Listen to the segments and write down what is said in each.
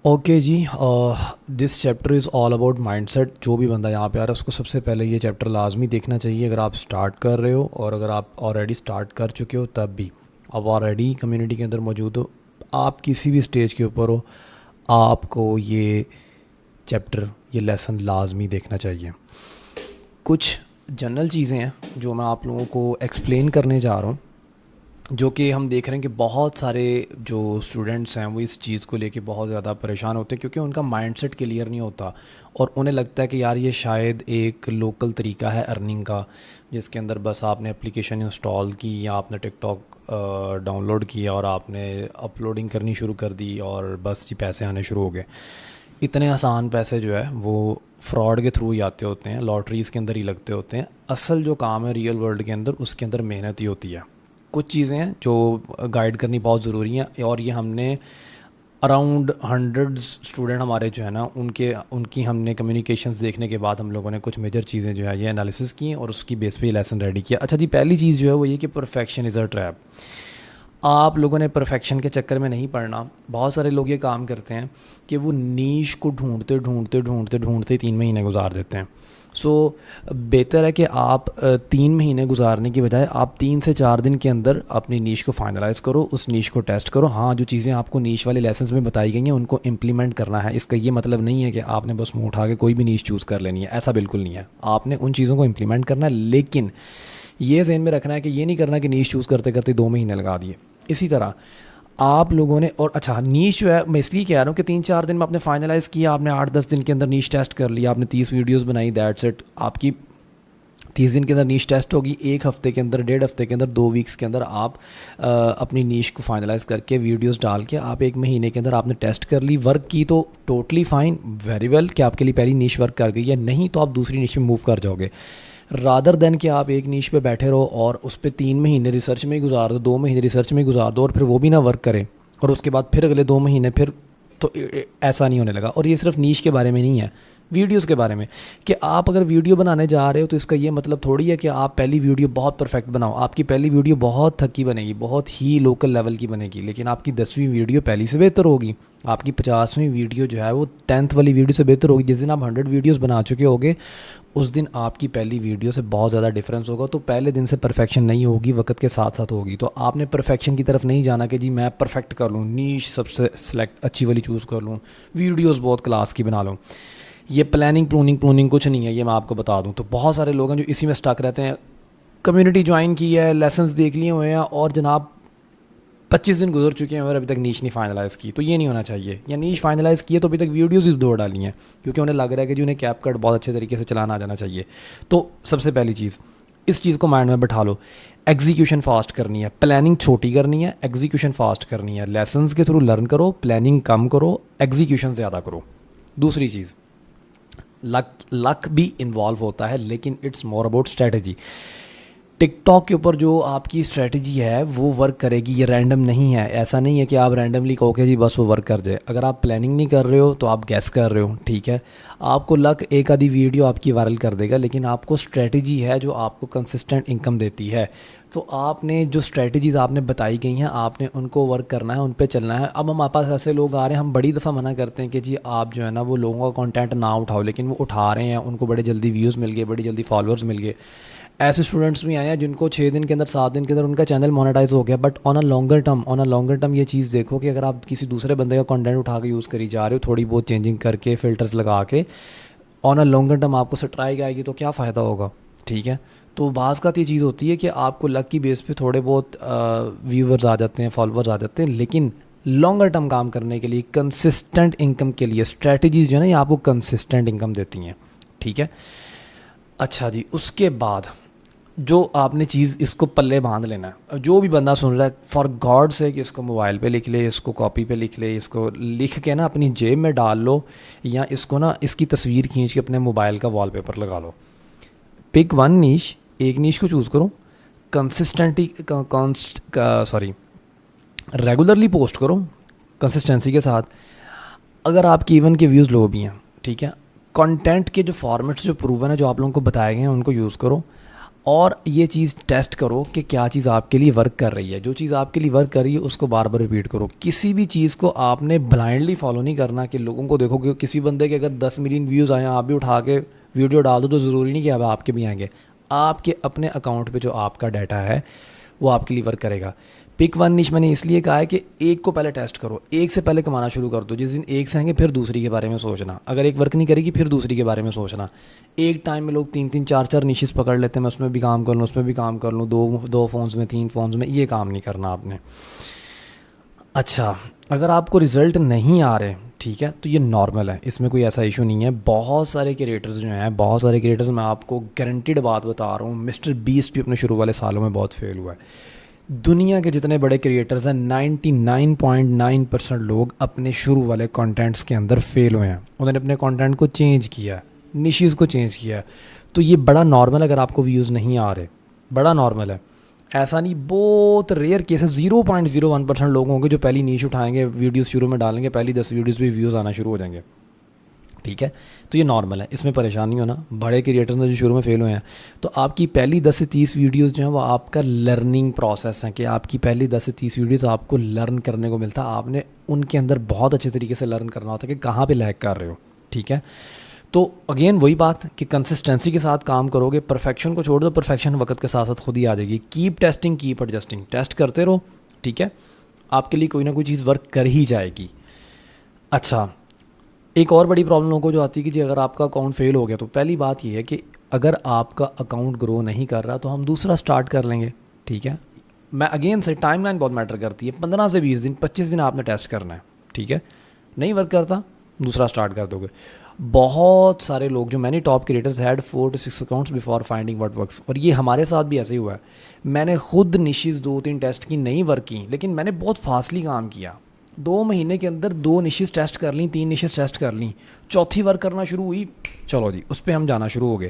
Okay جی، this chapter is all about mindset. جو بھی بندہ یہاں پہ آ رہا ہے اس کو سب سے پہلے یہ چیپٹر لازمی دیکھنا چاہیے اگر آپ اسٹارٹ کر رہے ہو، اور اگر آپ آلریڈی اسٹارٹ کر چکے ہو تب بھی اب آلریڈی کمیونٹی کے اندر موجود ہو، آپ کسی بھی اسٹیج کے اوپر ہو، آپ کو یہ چیپٹر، یہ لیسن لازمی دیکھنا چاہیے. کچھ جنرل چیزیں ہیں جو میں آپ لوگوں کو ایکسپلین کرنے جا رہا ہوں، جو کہ ہم دیکھ رہے ہیں کہ بہت سارے جو اسٹوڈنٹس ہیں وہ اس چیز کو لے کے بہت زیادہ پریشان ہوتے ہیں، کیونکہ ان کا مائنڈ سیٹ کلیئر نہیں ہوتا اور انہیں لگتا ہے کہ یار یہ شاید ایک لوکل طریقہ ہے ارننگ کا، جس کے اندر بس آپ نے اپلیکیشن انسٹال کی یا آپ نے ٹک ٹاک ڈاؤن لوڈ کیا اور آپ نے اپلوڈنگ کرنی شروع کر دی اور بس جی پیسے آنے شروع ہو گئے. اتنے آسان پیسے جو ہے وہ فراڈ کے تھرو ہی آتے ہوتے ہیں، لاٹریز کے اندر ہی لگتے ہوتے ہیں. اصل جو کام ہے ریئل ورلڈ کے اندر، اس کے اندر محنت ہی ہوتی ہے. کچھ چیزیں ہیں جو گائیڈ کرنی بہت ضروری ہیں، اور یہ ہم نے اراؤنڈ ہنڈریڈز اسٹوڈنٹ ہمارے جو ہے نا ان کی ہم نے کمیونیکیشنز دیکھنے کے بعد ہم لوگوں نے کچھ میجر چیزیں جو ہے یہ انالیسس کی اور اس کی بیس پہ یہ لیسن ریڈی کیا. اچھا جی، پہلی چیز جو ہے وہ یہ کہ پرفیکشن از اے ٹریپ. آپ لوگوں نے پرفیکشن کے چکر میں نہیں پڑنا. بہت سارے لوگ یہ کام کرتے ہیں کہ وہ نیش کو ڈھونڈتے ڈھونڈتے ڈھونڈتے ڈھونڈتے 3 مہینے گزار دیتے ہیں. سو بہتر ہے کہ آپ 3 مہینے گزارنے کی بجائے آپ 3 سے 4 دن کے اندر اپنی نیش کو فائنلائز کرو، اس نیش کو ٹیسٹ کرو. ہاں، جو چیزیں آپ کو نیش والے لیسنس میں بتائی گئی ہیں ان کو امپلیمنٹ کرنا ہے. اس کا یہ مطلب نہیں ہے کہ آپ نے بس منہ اٹھا کے کوئی بھی نیش چوز کر لینی ہے، ایسا بالکل نہیں ہے. آپ نے ان چیزوں کو امپلیمنٹ کرنا ہے، لیکن یہ ذہن میں رکھنا ہے کہ یہ نہیں کرنا کہ نیش چوز کرتے کرتے 2 مہینے لگا دیے. اسی طرح آپ لوگوں نے، اور اچھا نیش جو ہے میں اس لیے کہہ رہا ہوں کہ 3-4 دن میں آپ نے فائنلائز کیا، آپ نے 8-10 دن کے اندر نیش ٹیسٹ کر لیا، آپ نے 30 ویڈیوز بنائی، دیٹس اٹ. آپ کی 30 دن کے اندر نیش ٹیسٹ ہوگی. 1 ہفتے کے اندر، 1.5 ہفتے کے اندر، 2 ویکس کے اندر آپ اپنی نیش کو فائنلائز کر کے ویڈیوز ڈال کے آپ 1 مہینے کے اندر آپ نے ٹیسٹ کر لی، ورک کی تو ٹوٹلی فائن، ویری ویل کہ آپ کے لیے پہلی نیش ورک کر گئی ہے. نہیں تو آپ دوسری نیش میں موو کر جاؤ گے. رادر دین کہ آپ ایک نیش پہ بیٹھے رہو اور اس پہ 3 مہینے ریسرچ میں گزار دو، 2 مہینے ریسرچ میں گزار دو اور پھر وہ بھی نہ ورک کرے اور اس کے بعد پھر اگلے 2 مہینے پھر، تو ایسا نہیں ہونے لگا. اور یہ صرف نیش کے بارے میں نہیں ہے، ویڈیوز کے بارے میں، کہ آپ اگر ویڈیو بنانے جا رہے ہو تو اس کا یہ مطلب تھوڑی ہے کہ آپ پہلی ویڈیو بہت پرفیکٹ بناؤ. آپ کی پہلی ویڈیو بہت تھکی بنے گی، بہت ہی لوکل لیول کی بنے گی، لیکن آپ کی 10ویں ویڈیو پہلی سے بہتر ہوگی. آپ کی 50ویں ویڈیو جو ہے وہ 10th والی ویڈیو سے بہتر ہوگی. جس دن آپ 100 ویڈیوز بنا چکے ہوگے اس دن آپ کی پہلی ویڈیو سے بہت زیادہ ڈفرینس ہوگا. تو پہلے دن سے پرفیکشن نہیں ہوگی، وقت کے ساتھ ساتھ ہوگی. تو آپ نے پرفیکشن کی طرف نہیں جانا کہ جی میں پرفیکٹ کر لوں، نیش سب سے سلیکٹ اچھی والی چوز کر لوں، ویڈیوز بہت کلاس کی بنا لوں. یہ پلاننگ کچھ نہیں ہے، یہ میں آپ کو بتا دوں. تو بہت سارے لوگ ہیں جو اسی میں اسٹک رہتے ہیں. کمیونٹی جوائن کی ہے، لیسنس دیکھ لیے ہوئے ہیں اور جناب 25 دن گزر چکے ہیں اور ابھی تک نیش نہیں فائنلائز کی. تو یہ نہیں ہونا چاہیے. یا نیش فائنلائز کی ہے تو ابھی تک ویڈیوز ہی 2 ڈالی ہیں کیونکہ انہیں لگ رہا ہے کہ جی انہیں کیپ کٹ بہت اچھے طریقے سے چلانا آ جانا چاہیے. تو سب سے پہلی چیز اس چیز کو مائنڈ میں بٹھا لو، ایگزیکیوشن فاسٹ کرنی ہے. پلاننگ چھوٹی کرنی ہے، ایگزیکیوشن فاسٹ کرنی ہے. لیسنس کے تھرو لرن کرو، پلاننگ کم کرو، ایگزیکیوشن زیادہ کرو. دوسری چیز، لک بھی انوالو ہوتا ہے لیکن it's more about strategy. TikTok کے اوپر جو آپ کی اسٹریٹجی ہے وہ ورک کرے گی، یہ رینڈم نہیں ہے. ایسا نہیں ہے کہ آپ رینڈملی کہو کہ جی بس وہ ورک کر جائے. اگر آپ پلاننگ نہیں کر رہے ہو تو آپ گیس کر رہے ہو، ٹھیک ہے. آپ کو لک ایک آدھی ویڈیو آپ کی وائرل کر دے گا، لیکن آپ کو اسٹریٹجی ہے جو آپ کو کنسسٹنٹ انکم دیتی ہے. تو آپ نے جو اسٹریٹجیز آپ نے بتائی گئی ہیں آپ نے ان کو ورک کرنا ہے، ان پہ چلنا ہے. اب ہمارے پاس ایسے لوگ آ رہے ہیں، ہم بڑی دفعہ منع کرتے ہیں کہ جی آپ جو ہے نا وہ لوگوں کا کانٹینٹ نہ اٹھاؤ، لیکن وہ اٹھا رہے ہیں، ان کو بڑے جلدی ویوز مل گئے، بڑی جلدی فالوورز مل گئے. ایسے اسٹوڈنٹس بھی آئے ہیں جن کو 6 دن کے اندر، 7 دن کے اندر ان کا چینل مونیٹائز ہو گیا. But on a longer term یہ چیز دیکھو کہ اگر آپ کسی دوسرے بندے کا کنٹینٹ اٹھا کے یوز کری جا رہے ہو، تھوڑی بہت چینجنگ کر کے، فلٹرز لگا کے، آن اے لانگر ٹرم آپ کو سٹرائک آئے گی تو کیا فائدہ ہوگا، ٹھیک ہے. تو بعض کا یہ چیز ہوتی ہے کہ آپ کو لک کی بیس پہ تھوڑے بہت ویورز آ جاتے ہیں، فالوورز آ جاتے ہیں، لیکن لانگر ٹرم کام کرنے کے لیے، کنسسٹنٹ انکم کے لیے اسٹریٹجیز جو ہے نا یہ آپ کو کنسسٹنٹ انکم دیتی ہیں، ٹھیک ہے. اچھا جی، اس کے بعد جو آپ نے چیز اس کو پلے باندھ لینا ہے. جو بھی بندہ سن رہا ہے فار گاڈ سے کہ اس کو موبائل پہ لکھ لے، اس کو کاپی پہ لکھ لے، اس کو لکھ کے نا اپنی جیب میں ڈال لو، یا اس کو نا اس کی تصویر کھینچ کے اپنے موبائل کا وال پیپر لگا لو. پک 1 نیش، ایک نیش کو چوز کرو، ریگولرلی پوسٹ کرو کنسسٹنسی کے ساتھ. اگر آپ کی ایون کے ویوز لو بھی ہیں، ٹھیک ہے، کنٹینٹ کے جو فارمیٹس جو پروون ہیں جو آپ لوگوں کو بتائے گئے ہیں ان کو یوز کرو. اور یہ چیز ٹیسٹ کرو کہ کیا چیز آپ کے لیے ورک کر رہی ہے. جو چیز آپ کے لیے ورک کر رہی ہے اس کو بار بار ریپیٹ کرو. کسی بھی چیز کو آپ نے بلائنڈلی فالو نہیں کرنا کہ لوگوں کو دیکھو کہ کسی بندے کے اگر 10 ملین ویوز آئیں آپ بھی اٹھا کے ویڈیو ڈال دو تو ضروری نہیں کہ اب آپ کے بھی آئیں گے. آپ کے اپنے اکاؤنٹ پہ جو آپ کا ڈیٹا ہے وہ آپ کے لیے ورک کرے گا. پک ون نش میں نے اس لیے کہا ہے کہ ایک کو پہلے ٹیسٹ کرو, ایک سے پہلے کمانا شروع کر دو. جس دن ایک سے آئیں گے پھر دوسری کے بارے میں سوچنا, اگر ایک ورک نہیں کرے گی پھر دوسری کے بارے میں سوچنا. ایک ٹائم میں لوگ 3 4 4 نیشز پکڑ لیتے ہیں, میں اس میں بھی کام کر لوں, اس میں بھی کام کر لوں, دو فونز میں 3 فونز میں, یہ کام نہیں کرنا آپ نے. اچھا, اگر آپ کو رزلٹ نہیں آ رہے ٹھیک ہے تو یہ نارمل ہے, اس میں کوئی ایسا ایشو نہیں ہے. بہت سارے کریٹرز جو ہیں, بہت سارے کریٹرز, میں آپ کو گارنٹیڈ بات بتا رہا ہوں, مسٹر بیسٹ بھی اپنے شروع والے سالوں میں بہت فیل ہوا ہے. دنیا کے جتنے بڑے کریٹرز ہیں 99.9% لوگ اپنے شروع والے کانٹینٹس کے اندر فیل ہوئے ہیں. انہوں نے اپنے کانٹینٹ کو چینج کیا ہے, نیشز کو چینج کیا ہے. تو یہ بڑا نارمل ہے اگر آپ کو ویوز نہیں آ رہے, بڑا نارمل ہے. ایسا نہیں, بہت ریئر کیسز 0.01% لوگ ہوں گے جو پہلی نیش اٹھائیں گے, ویڈیوز شروع میں ڈالیں گے, پہلی 10 ویڈیوز بھی ویوز آنا شروع ہو جائیں گے. ٹھیک ہے, تو یہ نارمل ہے, اس میں پریشان نہیں ہونا. بڑے کریٹرز نے جو شروع میں فیل ہوئے ہیں, تو آپ کی پہلی 10 سے 30 ویڈیوز جو ہیں وہ آپ کا لرننگ پروسیس ہیں, کہ آپ کی پہلی 10 سے 30 ویڈیوز آپ کو لرن کرنے کو ملتا ہے. آپ نے ان کے اندر بہت اچھے طریقے سے لرن کرنا ہوتا ہے کہ کہاں پہ لیگ کر رہے ہو. ٹھیک ہے, تو اگین وہی بات کہ کنسسٹنسی کے ساتھ کام کرو گے. پرفیکشن کو چھوڑ دو, پرفیکشن وقت کے ساتھ ساتھ خود ہی آ جائے گی. Keep testing, keep adjusting, test کرتے رہو. ٹھیک ہے, آپ کے لیے کوئی نہ کوئی چیز ورک کر ہی جائے گی. اچھا, ایک اور بڑی پرابلم لوگوں کو جو آتی ہے کہ جی اگر آپ کا اکاؤنٹ فیل ہو گیا, تو پہلی بات یہ ہے کہ اگر آپ کا اکاؤنٹ گرو نہیں کر رہا تو ہم دوسرا سٹارٹ کر لیں گے. ٹھیک ہے, میں اگین سے ٹائم لائن بہت میٹر کرتی ہے. 15 سے 20 دن 25 دن آپ نے ٹیسٹ کرنا ہے. ٹھیک ہے, نہیں ورک کرتا دوسرا سٹارٹ کر دو گے. بہت سارے لوگ جو میں نے top creators had 4 to 6 accounts before finding what works, اور یہ ہمارے ساتھ بھی ایسے ہی ہوا ہے. میں نے خود نیشز 2-3 ٹیسٹ کی, نہیں ورک کی, لیکن میں نے بہت فاسٹلی کام کیا. 2 مہینے کے اندر 2 نیشز ٹیسٹ کر لیں, 3 نیشز ٹیسٹ کر لیں, چوتھی ورک کرنا شروع ہوئی, چلو جی اس پہ ہم جانا شروع ہو گئے.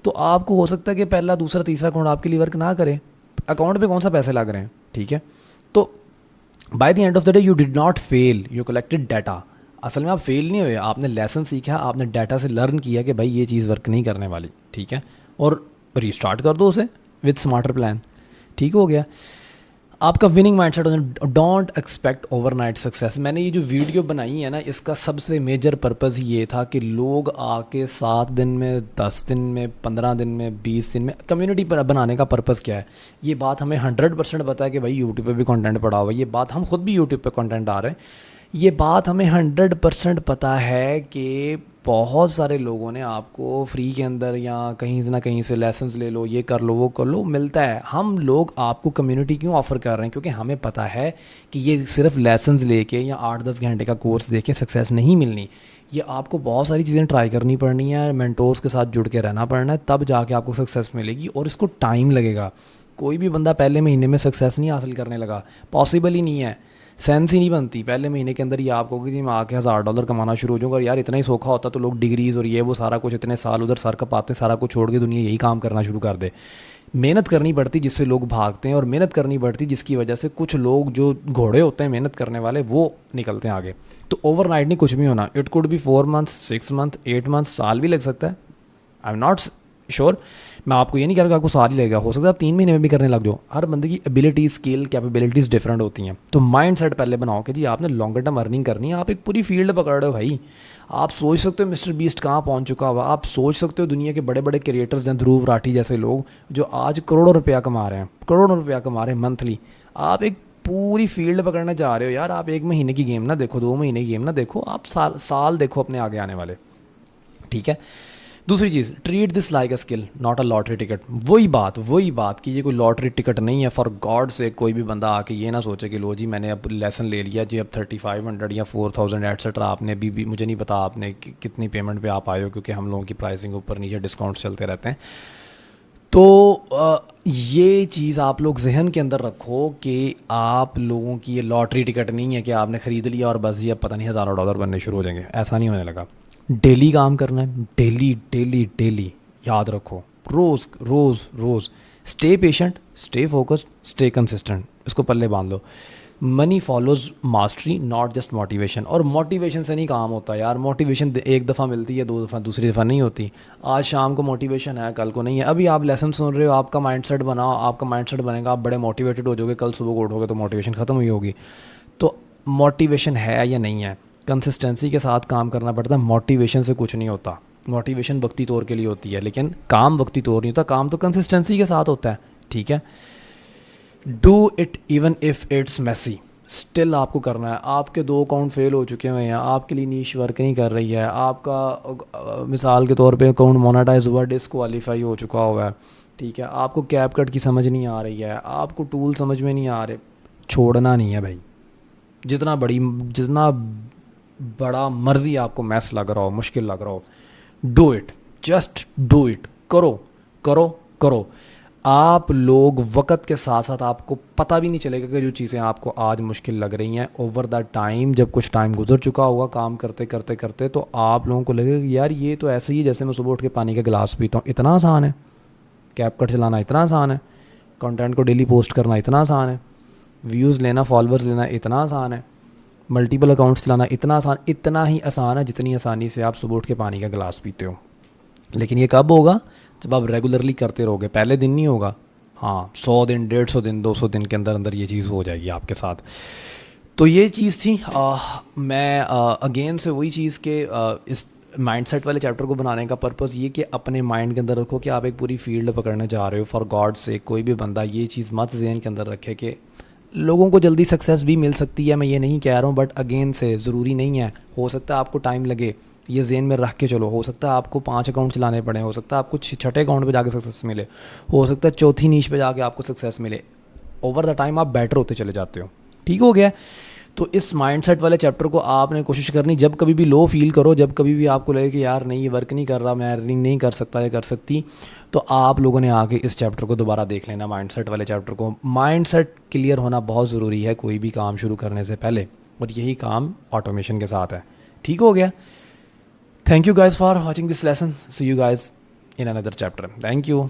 تو آپ کو ہو سکتا ہے کہ پہلا دوسرا تیسرا اکاؤنٹ آپ کے لیے ورک نہ کرے, اکاؤنٹ پہ کون سا پیسے لگ رہے ہیں. ٹھیک ہے, تو by the end of the day you did not fail, you collected data. اصل میں آپ فیل نہیں ہوئے, آپ نے لیسن سیکھا, آپ نے ڈیٹا سے لرن کیا کہ بھائی یہ چیز ورک نہیں کرنے والی. ٹھیک ہے, اور ریسٹارٹ کر دو اسے وتھ اسمارٹر پلان. ٹھیک ہو گیا, آپ کا winning mindset. Don't expect overnight success. میں نے یہ جو ویڈیو بنائی ہے نا, اس کا سب سے میجر پرپز یہ تھا کہ لوگ آ کے 7 دن میں, 10 دن میں, 15 دن میں, 20 دن میں کمیونٹی بنانے کا پرپز کیا ہے. یہ بات ہمیں 100% پتہ ہے کہ بھائی یوٹیوب پہ بھی کنٹینٹ پڑا ہوا ہے. یہ بات ہم خود بھی یوٹیوب پہ کنٹینٹ ڈال رہے ہیں. یہ بات ہمیں 100% پتہ ہے کہ بہت سارے لوگوں نے آپ کو فری کے اندر یا کہیں سے نہ کہیں سے لیسنز لے لو, یہ کر لو, وہ کر لو, ملتا ہے. ہم لوگ آپ کو کمیونٹی کیوں آفر کر رہے ہیں, کیونکہ ہمیں پتہ ہے کہ یہ صرف لیسنز لے کے یا 8-10 گھنٹے کا کورس دے کے سکسیس نہیں ملنی. یہ آپ کو بہت ساری چیزیں ٹرائی کرنی پڑنی ہے, مینٹورس کے ساتھ جڑ کے رہنا پڑنا ہے, تب جا کے آپ کو سکسیس ملے گی. اور اس کو ٹائم لگے گا. کوئی بھی بندہ پہلے مہینے میں سکسیس نہیں حاصل کرنے لگا, پاسبل ہی نہیں ہے, سینس ہی نہیں بنتی. پہلے مہینے کے اندر یہ آپ کو کہ جی میں آ کے $1000 کمانا شروع ہو جاؤں گا. یار اتنا ہی سوکھا ہوتا تو لوگ ڈگریز اور یہ وہ سارا کچھ اتنے سال ادھر سر کپاتے, سارا کچھ چھوڑ کے دنیا یہی کام کرنا شروع کر دے. محنت کرنی پڑتی جس سے لوگ بھاگتے ہیں, اور محنت کرنی پڑتی جس کی وجہ سے کچھ لوگ جو گھوڑے ہوتے ہیں محنت کرنے والے وہ نکلتے ہیں آگے. تو اوور نائٹ نہیں کچھ بھی ہونا. It could be 4 months, 6 months, 8 months, سال بھی لگ سکتا ہے. آئی ایم ناٹ شیور, میں آپ کو یہ نہیں کہہ رہا کہ آپ کو سال ہی لگے گا, ہو سکتا ہے آپ 3 مہینے میں بھی کرنے لگ جاؤ. ہر بندے کی ایبلٹی, اسکل, کیپیبلٹیز ڈفرینٹ ہوتی ہیں. تو مائنڈ سیٹ پہلے بناؤ کہ جی آپ نے لانگر ٹرم ارننگ کرنی ہے. آپ ایک پوری فیلڈ پکڑ رہے ہو بھائی. آپ سوچ سکتے ہو مسٹر بیسٹ کہاں پہنچ چکا ہوا, آپ سوچ سکتے ہو دنیا کے بڑے بڑے کریٹرز ہیں, دھروو راٹھی جیسے لوگ جو آج کروڑوں روپیہ کما رہے ہیں, کروڑوں روپیہ کما رہے ہیں منتھلی. آپ ایک پوری فیلڈ پکڑنے جا رہے ہو. یار آپ 1 مہینے کی گیم نہ دیکھو, 2 مہینے کی گیم نہ دیکھو, آپ سال دیکھو اپنے آگے آنے والے. ٹھیک ہے, دوسری چیز, treat this like a skill not a lottery ticket. وہی بات کہ یہ کوئی لاٹری ٹکٹ نہیں ہے. فار گاڈ سے کوئی بھی بندہ آ کے یہ نہ سوچے کہ لو جی میں نے اب لیسن لے لیا جی, اب 3500 یا 4000 ایٹسٹرا. آپ نے بھی مجھے نہیں پتا آپ نے کتنی پیمنٹ پہ آپ آئے ہو, کیونکہ ہم لوگوں کی پرائسنگ اوپر نیچے ڈسکاؤنٹ چلتے رہتے ہیں. تو یہ چیز آپ لوگ ذہن کے اندر رکھو کہ آپ لوگوں کی یہ لاٹری ٹکٹ نہیں ہے کہ آپ نے خرید لیا اور بس یہ اب پتہ نہیں $1000 بننے شروع ہو جائیں گے. ایسا نہیں ہونے لگا. ڈیلی کام کرنا ہے, ڈیلی یاد رکھو, روز. Stay patient, stay focused, stay consistent. اس کو پلے باندھ لو. Money follows mastery not just motivation. اور موٹیویشن سے نہیں کام ہوتا یار. موٹیویشن ایک دفعہ ملتی ہے, 2 دفعہ, دوسری دفعہ نہیں ہوتی. آج شام کو موٹیویشن ہے, کل کو نہیں ہے. ابھی آپ لیسن سن رہے ہو, آپ کا مائنڈ سیٹ بناؤ, آپ کا مائنڈ سیٹ بنے گا, آپ بڑے موٹیویٹڈ ہو جاؤ گے, کل صبح کو اٹھو گے تو موٹیویشن ختم ہوئی ہوگی. تو موٹیویشن ہے یا نہیں ہے, کنسسٹنسی کے ساتھ کام کرنا پڑتا ہے. موٹیویشن سے کچھ نہیں ہوتا. موٹیویشن وقتی طور کے لیے ہوتی ہے, لیکن کام وقتی طور نہیں ہوتا. کام تو کنسسٹنسی کے ساتھ ہوتا ہے. ٹھیک ہے, do it even if it's messy. Still آپ کو کرنا ہے. آپ کے 2 اکاؤنٹ فیل ہو چکے ہوئے ہیں, آپ کے لیے نیش ورک نہیں کر رہی ہے, آپ کا مثال کے طور پہ اکاؤنٹ مونیٹائز ہوا, ڈسکوالیفائی ہو چکا ہوا ہے. ٹھیک ہے, آپ کو کیپ کٹ کی سمجھ نہیں آ رہی ہے, آپ کو ٹول سمجھ میں نہیں آ رہے, چھوڑنا نہیں ہے بھائی. جتنا بڑا مرضی آپ کو میس لگ رہا ہو, مشکل لگ رہا ہو, do it, just do it. کرو کرو کرو. آپ لوگ وقت کے ساتھ ساتھ آپ کو پتہ بھی نہیں چلے گا کہ جو چیزیں آپ کو آج مشکل لگ رہی ہیں, اوور دا ٹائم جب کچھ ٹائم گزر چکا ہوگا کام کرتے کرتے کرتے, تو آپ لوگوں کو لگے گا کہ یار یہ تو ایسے ہی جیسے میں صبح اٹھ کے پانی کا گلاس پیتا ہوں. اتنا آسان ہے, کیپ کٹ چلانا اتنا آسان ہے, کنٹینٹ کو ڈیلی پوسٹ کرنا اتنا آسان ہے, ویوز لینا, فالوورز لینا اتنا آسان ہے, ملٹیپل اکاؤنٹس چلانا اتنا آسان, اتنا ہی آسان ہے جتنی آسانی سے آپ صبح اٹھ کے پانی کا گلاس پیتے ہو. لیکن یہ کب ہوگا؟ جب آپ ریگولرلی کرتے رہو گے. پہلے دن نہیں ہوگا. ہاں 100 دن, 150 دن, 200 دن کے اندر اندر یہ چیز ہو جائے گی آپ کے ساتھ. تو یہ چیز تھی. میں اگین سے وہی چیز کہ اس مائنڈ سیٹ والے چیپٹر کو بنانے کا پرپز یہ کہ اپنے مائنڈ کے اندر رکھو کہ آپ ایک پوری فیلڈ پکڑنے جا رہے ہو. فار گاڈ سے کوئی بھی بندہ یہ چیز مت ذہن کے اندر رکھے کہ لوگوں کو جلدی سکسیس بھی مل سکتی ہے. میں یہ نہیں کہہ رہا ہوں, بٹ اگین سے ضروری نہیں ہے. ہو سکتا ہے آپ کو ٹائم لگے, یہ ذہن میں رکھ کے چلو. ہو سکتا ہے آپ کو 5 اکاؤنٹ چلانے پڑیں, ہو سکتا ہے آپ کو 6 اکاؤنٹ پہ جا کے سکسیس ملے, ہو سکتا ہے 4تھی نیش پہ جا کے آپ کو سکسیس ملے. اوور دا ٹائم آپ بیٹر ہوتے چلے جاتے ہو. ٹھیک ہو گیا. تو اس مائنڈ سیٹ والے چیپٹر کو آپ نے کوشش کرنی, جب کبھی بھی لو فیل کرو, جب کبھی بھی آپ کو لگے کہ یار نہیں یہ ورک نہیں کر رہا, میں ارننگ نہیں کر سکتا یا کر سکتی, تو آپ لوگوں نے آ کے اس چیپٹر کو دوبارہ دیکھ لینا, مائنڈ سیٹ والے چیپٹر کو. مائنڈ سیٹ کلیئر ہونا بہت ضروری ہے کوئی بھی کام شروع کرنے سے پہلے, اور یہی کام آٹومیشن کے ساتھ ہے. ٹھیک ہو گیا. Thank you guys for watching this lesson. See you guys in another chapter. Thank you.